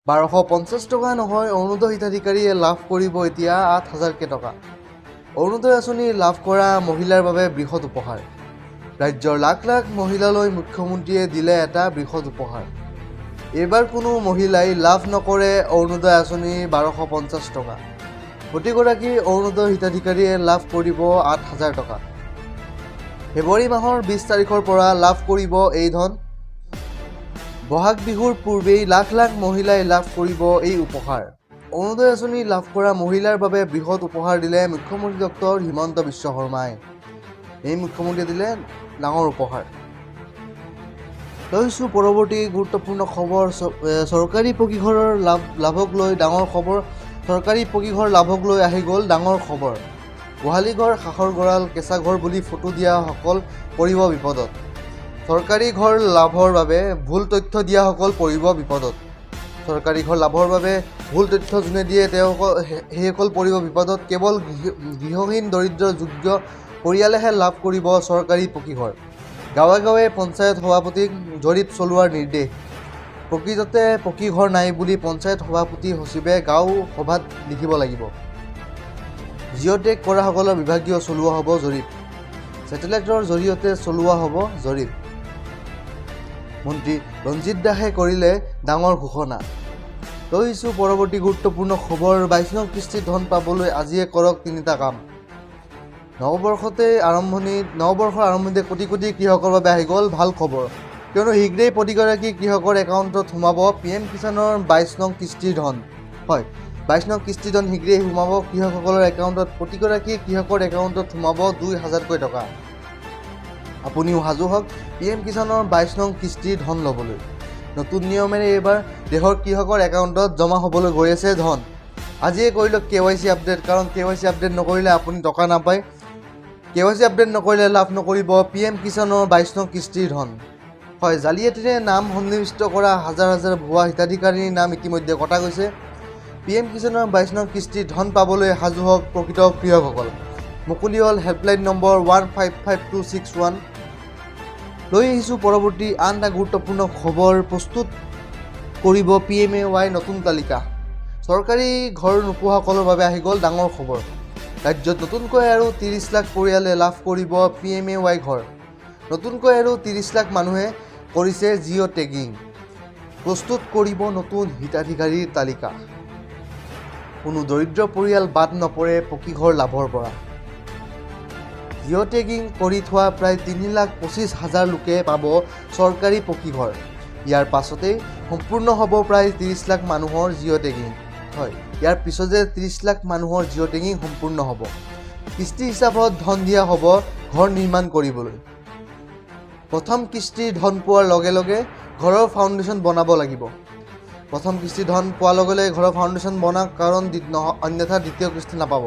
1250 টকা নহয়, অৰুণোদয় হিতাধিকাৰীয়ে লাভ কৰিব এতিয়া 8,000 টকা। অৰুণোদয় আঁচনি লাভ কৰা মহিলাৰ বাবে বৃহৎ উপহাৰ। ৰাজ্যৰ লাখ লাখ মহিলালৈ মুখ্যমন্ত্ৰীয়ে দিলে এটা বৃহৎ উপহাৰ। এইবাৰ কোনো মহিলাই লাভ নকৰে অৰুণোদয় আঁচনিৰ 1250 টকা। প্ৰতিগৰাকী অৰুণোদয় হিতাধিকাৰীয়ে লাভ কৰিব 8,000 টকা। ফেব্ৰুৱাৰী মাহৰ 20 তাৰিখৰ পৰা লাভ কৰিব এই ধন। বহাগ বিহুৰ পূৰ্বেই লাখ লাখ মহিলাই লাভ কৰিব এই উপহাৰ। অৰুণোদয় আঁচনি লাভ কৰা মহিলাৰ বাবে বৃহৎ উপহাৰ দিলে মুখ্যমন্ত্ৰী ডক্টৰ হিমন্ত বিশ্ব শৰ্মাই। এই মুখ্যমন্ত্ৰীয়ে দিলে ডাঙৰ উপহাৰ। লৈছোঁ পৰৱৰ্তী গুৰুত্বপূৰ্ণ খবৰ। চৰকাৰী পকীঘৰৰ লাভক লৈ ডাঙৰ খবৰ। চৰকাৰী পকীঘৰ লাভক লৈ আহি গ'ল ডাঙৰ খবৰ। গোহালি ঘৰ, কাষৰ গঁৰাল, কেঁচা ঘৰ বুলি ফটো দিয়াসকল পৰিব বিপদত। চৰকাৰী ঘৰ লাভৰ বাবে ভুল তথ্য দিয়াসকল পৰিব বিপদত। চৰকাৰী ঘৰ লাভৰ বাবে ভুল তথ্য যোনে দিয়ে সেইসকল পৰিব বিপদত। কেৱল গৃহহীন দৰিদ্ৰ যোগ্য পৰিয়ালেহে লাভ কৰিব চৰকাৰী পকীঘৰ। গাঁৱে গাঁৱে পঞ্চায়ত সভাপতিক জৰীপ চলোৱাৰ নিৰ্দেশ। প্ৰকৃততে পকীঘৰ নাই বুলি পঞ্চায়ত সভাপতি সচিবে গাঁও সভাত লিখিব লাগিব। জিঅ'টেক কৰাসকলৰ বিভাগীয় চলোৱা হ'ব জৰীপ। ছেটেলাইটৰ জৰিয়তে চলোৱা হ'ব জৰীপ। মন্ত্ৰী ৰঞ্জিত দাসে কৰিলে ডাঙৰ ঘোষণা। লৈছোঁ পৰৱৰ্তী গুৰুত্বপূৰ্ণ খবৰ। 22 নং কিস্তিৰ ধন পাবলৈ আজিয়ে কৰক 3টা কাম। নৱবৰ্ষৰ আৰম্ভণিতে কোটি কোটি কৃষকৰ বাবে আহি গ'ল ভাল খবৰ। কিয়নো শীঘ্ৰেই প্ৰতিগৰাকী কৃষকৰ একাউণ্টত সোমাব PM কিষাণৰ 22 নং কিস্তিৰ ধন। হয়, 22 নং কিস্তিৰ ধন শীঘ্ৰেই সোমাব কৃষকসকলৰ একাউণ্টত। প্ৰতিগৰাকী কৃষকৰ একাউণ্টত সোমাব 2,000কৈ টকা। আপুনিও সাজু হওক PM কিষাণৰ 22 নং কিস্তিৰ ধন ল'বলৈ। নতুন নিয়মেৰে এইবাৰ দেশৰ কৃষকৰ একাউণ্টত জমা হ'বলৈ গৈ আছে ধন। আজিয়ে কৰি লওক KYC আপডেট, কাৰণ KYC আপডেট নকৰিলে আপুনি টকা নাপায়। KYC আপডেট নকৰিলে লাভ নকৰিব PM কিষাণৰ 22 নং কিস্তিৰ ধন। হয়, জালিয়াতিৰে নাম সন্নিৱিষ্ট কৰা হাজাৰ হাজাৰ ভুৱা হিতাধিকাৰীৰ নাম ইতিমধ্যে কটা গৈছে। PM কিষাণৰ 22 নং কিস্তিৰ ধন পাবলৈ সাজু হওক প্ৰকৃত কৃষকসকল। মুকলি হ'ল হেল্পলাইন নম্বৰ 155261। লৈ আহিছোঁ পৰৱৰ্তী আন এটা গুৰুত্বপূৰ্ণ খবৰ। প্ৰস্তুত কৰিব PMAY নতুন তালিকা। চৰকাৰী ঘৰ নোপোৱাসকলৰ বাবে আহি গ'ল ডাঙৰ খবৰ। ৰাজ্যত নতুনকৈ আৰু 30 লাখ পৰিয়ালে লাভ কৰিব PMAY ঘৰ। নতুনকৈ আৰু 30 লাখ মানুহে কৰিছে জিঅ' টেগিং। প্ৰস্তুত কৰিব নতুন হিতাধিকাৰীৰ তালিকা। কোনো দৰিদ্ৰ পৰিয়াল বাদ নপৰে পকীঘৰ লাভৰ পৰা। জিঅ' টেগিং কৰি থোৱা প্ৰায় 3,25,000 লোকে পাব চৰকাৰী পকীঘৰ। ইয়াৰ পাছতেই সম্পূৰ্ণ হ'ব প্ৰায় 30 লাখ মানুহৰ জিঅ' টেগিং। হয়, ইয়াৰ পিছতে 30 লাখ মানুহৰ জিঅ' টেগিং সম্পূৰ্ণ হ'ব। কিস্তি হিচাপত ধন দিয়া হ'ব ঘৰ নিৰ্মাণ কৰিবলৈ। প্ৰথম কিস্তিৰ ধন পোৱাৰ লগে লগে ঘৰৰ ফাউণ্ডেশ্যন বনাব লাগিব। প্ৰথম কিস্তিৰ ধন পোৱাৰ লগে লগে ঘৰৰ ফাউণ্ডেশ্যন বনাওক, কাৰণ অন্যথা দ্বিতীয় কিস্তি নাপাব।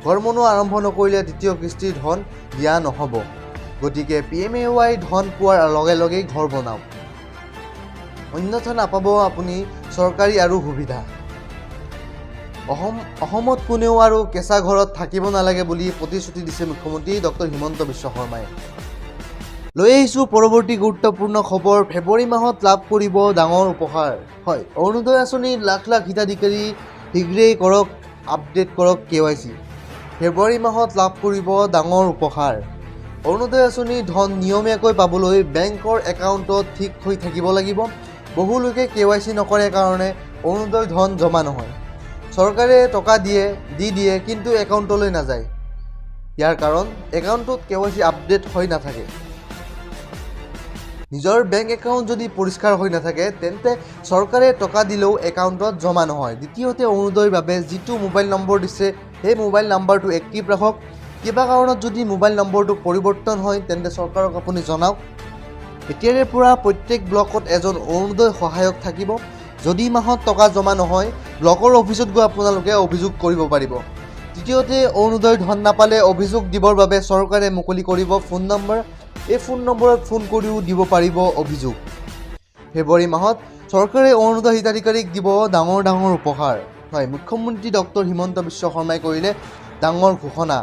ঘৰ বনোৱা আৰম্ভ নকৰিলে দ্বিতীয় কিস্তিৰ ধন দিয়া নহ'ব। গতিকে PMAY ধন পোৱাৰ লগে লগেই ঘৰ বনাওক, অন্যথা নাপাব আপুনি চৰকাৰী আৰু সুবিধা। অসমত কোনেও আৰু কেঁচা ঘৰত থাকিব নালাগে বুলি প্ৰতিশ্ৰুতি দিছে মুখ্যমন্ত্ৰী ডক্টৰ হিমন্ত বিশ্ব শৰ্মাই। লৈ আহিছোঁ পৰৱৰ্তী গুৰুত্বপূৰ্ণ খবৰ। ফেব্ৰুৱাৰী মাহত লাভ কৰিব ডাঙৰ উপহাৰ। হয়, অৰুণোদয় আঁচনিৰ লাখ লাখ হিতাধিকাৰী শীঘ্ৰেই কৰক আপডেট কৰক KYC। ফেব্ৰুৱাৰী মাহত লাভ কৰিব ডাঙৰ উপহাৰ। অৰুণোদয় আঁচনিৰ ধন নিয়মীয়াকৈ পাবলৈ বেংকৰ একাউণ্টত ঠিক হৈ থাকিব লাগিব। বহু লোকে KYC নকৰে কাৰণে অৰুণোদয় ধন জমা নহয়। চৰকাৰে টকা দি দিয়ে কিন্তু একাউণ্টলৈ নাযায়। ইয়াৰ কাৰণ একাউণ্টত KYC আপডেট হৈ নাথাকে। নিজৰ বেংক একাউণ্ট যদি পৰিষ্কাৰ হৈ নাথাকে তেন্তে চৰকাৰে টকা দিলেও একাউণ্টত জমা নহয়। দ্বিতীয়তে অৰুণোদয়ৰ বাবে যিটো মোবাইল নম্বৰ দিছে সেই মোবাইল নম্বৰটো এক্টিভ ৰাখক। কিবা কাৰণত যদি মোবাইল নম্বৰটো পৰিৱৰ্তন হয় তেন্তে চৰকাৰক আপুনি জনাওক। এতিয়াৰে পৰা প্ৰত্যেক ব্লকত এজন অৰুণোদয় সহায়ক থাকিব। যদি মাহত টকা জমা নহয় ব্লকৰ অফিচত গৈ আপোনালোকে অভিযোগ কৰিব পাৰিব। তৃতীয়তে অৰুণোদয় ধন নাপালে অভিযোগ দিবৰ বাবে চৰকাৰে মুকলি কৰিব ফোন নম্বৰ। এই ফোন নম্বৰত ফোন কৰিও দিব পাৰিব অভিযোগ। ফেব্ৰুৱাৰী মাহত চৰকাৰে অৰুণোদয় হিতাধিকাৰীক দিব ডাঙৰ ডাঙৰ উপহাৰ। হয়, মুখ্যমন্ত্ৰী ডক্টৰ হিমন্ত বিশ্ব শৰ্মাই কৰিলে ডাঙৰ ঘোষণা।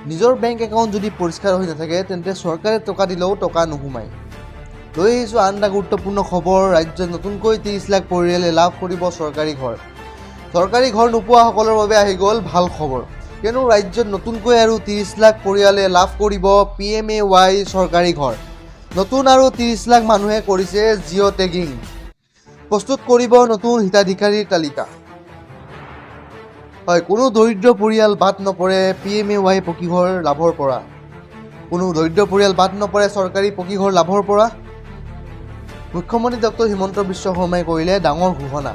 নিজৰ বেংক একাউণ্ট যদি পৰিষ্কাৰ হৈ নাথাকে তেন্তে চৰকাৰে টকা দিলেও টকা নোসোমায়। লৈ আহিছোঁ আন এটা গুৰুত্বপূৰ্ণ খবৰ। ৰাজ্যত নতুনকৈ 30 লাখ পৰিয়ালে লাভ কৰিব চৰকাৰী ঘৰ। চৰকাৰী ঘৰ নোপোৱাসকলৰ বাবে আহি গ'ল ভাল খবৰ, কিয়নো ৰাজ্যত নতুনকৈ আৰু 30 লাখ পৰিয়ালে লাভ কৰিব PMAY চৰকাৰী ঘৰ। নতুন আৰু 30 লাখ মানুহে কৰিছে জিঅ' টেগিং, প্ৰস্তুত কৰিব নতুন হিতাধিকাৰীৰ তালিকা। হয়, কোনো দৰিদ্ৰ পৰিয়াল বাদ নপৰে PMAY পকীঘৰ লাভৰ পৰা। কোনো দৰিদ্ৰ পৰিয়াল বাদ নপৰে চৰকাৰী পকীঘৰ লাভৰ পৰা। মুখ্যমন্ত্ৰী ডক্টৰ হিমন্ত বিশ্ব শৰ্মাই কৰিলে ডাঙৰ ঘোষণা।